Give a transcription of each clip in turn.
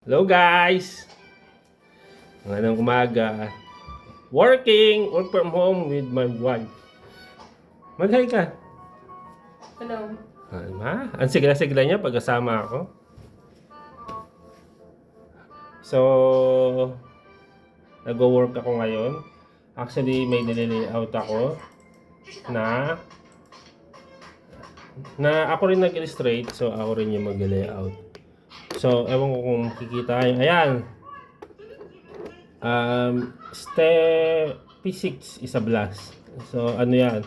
Hello guys! Ngayong umaga. Work from home with my wife. Mag-hi ka. Hello. Ang sigla-sigla niya pag kasama ako. So, nag-work ako ngayon. Actually, may nilalayout ako na ako rin nag-illustrate. So, ako rin yung mag-layout. So, ewan ko kung makikita nyo. Ayan. P6 is a blast. So, ano yan?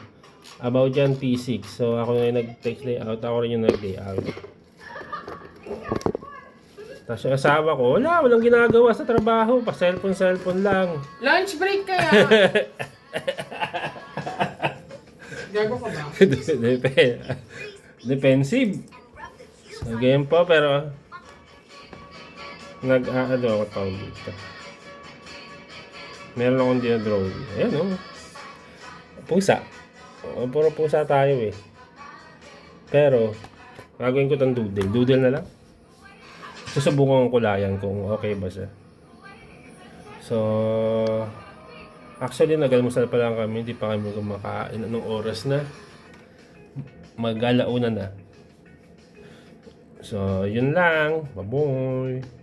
About dyan, P6. So, ako na yung nag-text layout. Ako rin yung nag-layout. Tapos yung asawa ko, walang ginagawa sa trabaho. Pa-cellphone lang. Lunch break kaya? Gago ka ba? Defensive. So, game po, pero ano ako tawag dito. Meron akong dinadrawing. Ayan o. Pusa. Puro pusa tayo eh. Pero, gagawin ko itong doodle. Doodle na lang. Susubukan ko kulayan kung okay ba siya. So, actually, nag-almusal pa lang kami. Hindi pa kami kumakain. Anong oras na? Mag-alauna na. So, yun lang. Baboy.